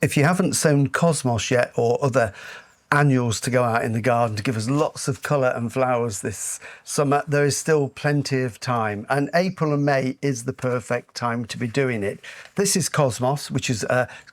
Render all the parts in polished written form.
if you haven't sown cosmos yet or other annuals to go out in the garden to give us lots of colour and flowers this summer, there is still plenty of time, and April and May is the perfect time to be doing it. This is cosmos, which is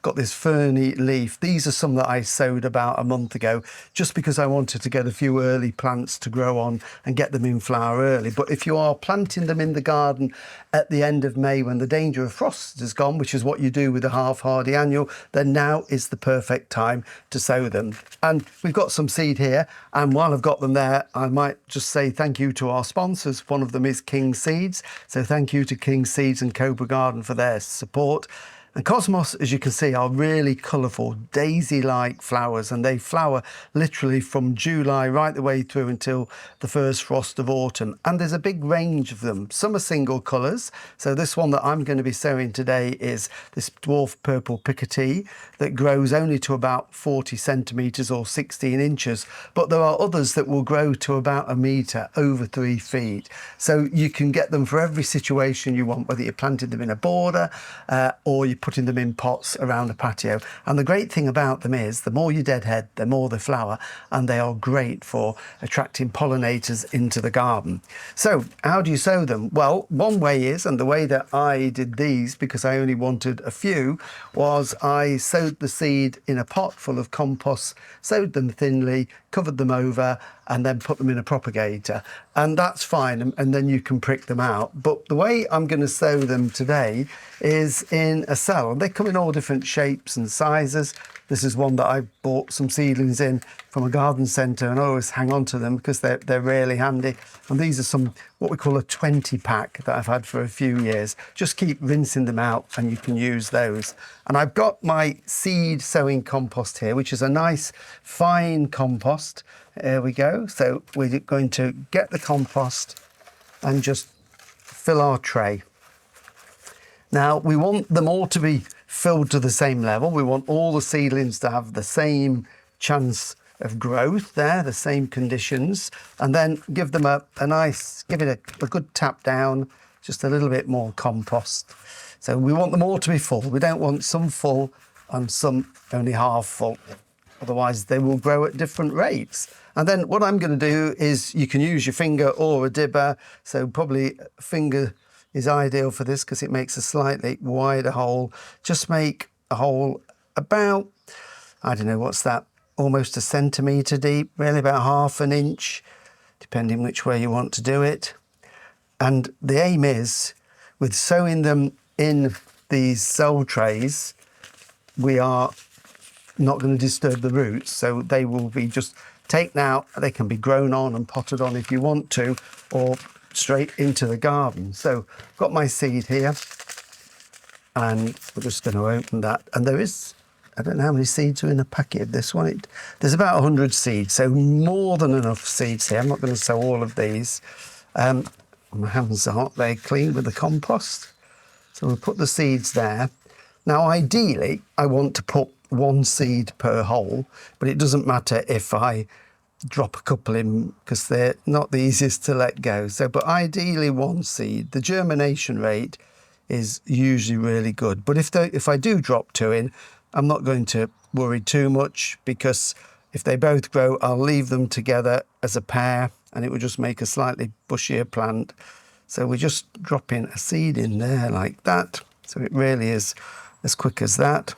got this ferny leaf. These are some that I sowed about a month ago just because I wanted to get a few early plants to grow on and get them in flower early. But if you are planting them in the garden at the end of May when the danger of frost is gone, which is what you do with a half hardy annual, then now is the perfect time to sow them. And we've got some seed here, and while I've got them there, I might just say thank you to our sponsors. One of them is King Seeds, so thank you to King Seeds and Cobra Garden for their support. And cosmos, as you can see, are really colourful, daisy-like flowers, and they flower literally from July right the way through until the first frost of autumn. And there's a big range of them. Some are single colours. So this one that I'm going to be sowing today is this dwarf purple picotee that grows only to about 40 centimetres or 16 inches. But there are others that will grow to about a metre, over 3 feet. So you can get them for every situation you want, whether you're planting them in a border or you're putting them in pots around a patio. And the great thing about them is the more you deadhead, the more they flower, and they are great for attracting pollinators into the garden. So how do you sow them? Well, one way is, and the way that I did these, because I only wanted a few, was I sowed the seed in a pot full of compost, sowed them thinly, covered them over, and then put them in a propagator. And that's fine, and then you can prick them out. But the way I'm going to sow them today is in a cell. And they come in all different shapes and sizes. This is one that I bought some seedlings in from a garden centre, and I always hang on to them because they're really handy. And these are some, what we call a 20 pack that I've had for a few years. Just keep rinsing them out and you can use those. And I've got my seed sowing compost here, which is a nice fine compost. There we go. So we're going to get the compost and just fill our tray. Now we want them all to be filled to the same level. We want all the seedlings to have the same chance of growth there, the same conditions, and then give them a nice, give it a good tap down, just a little bit more compost. So we want them all to be full. We don't want some full and some only half full. Otherwise they will grow at different rates. And then what I'm going to do is, you can use your finger or a dibber. So probably a finger is ideal for this because it makes a slightly wider hole. Just make a hole about, I don't know, what's that, almost a centimetre deep, really about ½ an inch, depending which way you want to do it. And the aim is, with sowing them in these cell trays, we are not going to disturb the roots, so they will be just taken out. They can be grown on and potted on if you want to, or straight into the garden. So I've got my seed here, and we're just going to open that. And there is, I don't know how many seeds are in a packet of this one. There's about 100 seeds, so more than enough seeds here. I'm not going to sow all of these. My hands aren't very clean with the compost. So we'll put the seeds there. Now, ideally, I want to put 1 seed per hole, but it doesn't matter if I drop a couple in because they're not the easiest to let go. So, but ideally 1 seed. The germination rate is usually really good. But if I do drop 2 in, I'm not going to worry too much, because if they both grow, I'll leave them together as a pair and it will just make a slightly bushier plant. So we just drop in a seed in there like that. So it really is as quick as that.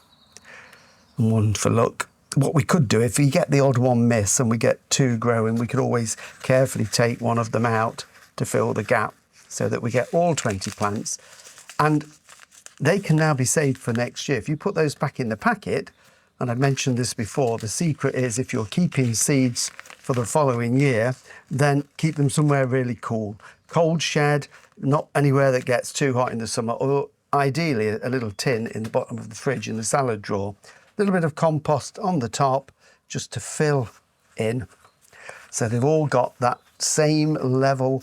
And 1 for luck. What we could do, if we get the odd one miss and we get 2 growing, we could always carefully take 1 of them out to fill the gap so that we get all 20 plants. And they can now be saved for next year. If you put those back in the packet, and I've mentioned this before, the secret is, if you're keeping seeds for the following year, then keep them somewhere really cool. Cold shed, not anywhere that gets too hot in the summer, or ideally a little tin in the bottom of the fridge in the salad drawer. A little bit of compost on the top just to fill in. So they've all got that same level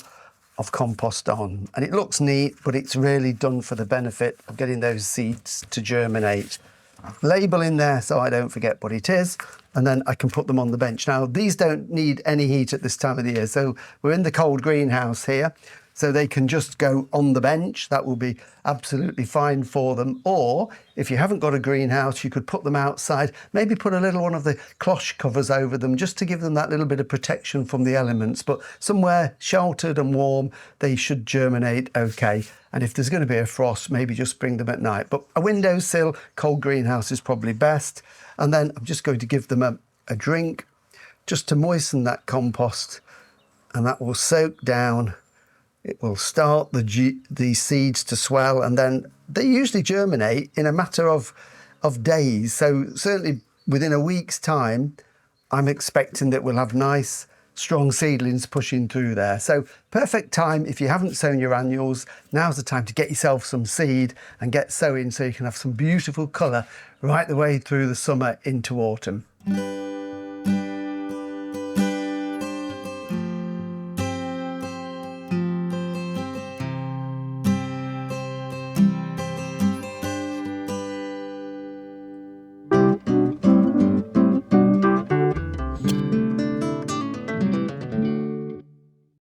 of compost on. And it looks neat, but it's really done for the benefit of getting those seeds to germinate. Label in there so I don't forget what it is, and then I can put them on the bench. Now, these don't need any heat at this time of the year, so we're in the cold greenhouse here. so they can just go on the bench. That will be absolutely fine for them. Or if you haven't got a greenhouse, you could put them outside, maybe put a little one of the cloche covers over them just to give them that little bit of protection from the elements. But somewhere sheltered and warm, they should germinate okay. And if there's going to be a frost, maybe just bring them at night. But a windowsill, cold greenhouse is probably best. And then I'm just going to give them a drink just to moisten that compost, and that will soak down. It will start the seeds to swell, and then they usually germinate in a matter of days. So certainly within a week's time, I'm expecting that we'll have nice, strong seedlings pushing through there. So perfect time if you haven't sown your annuals. Now's the time to get yourself some seed and get sowing so you can have some beautiful colour right the way through the summer into autumn.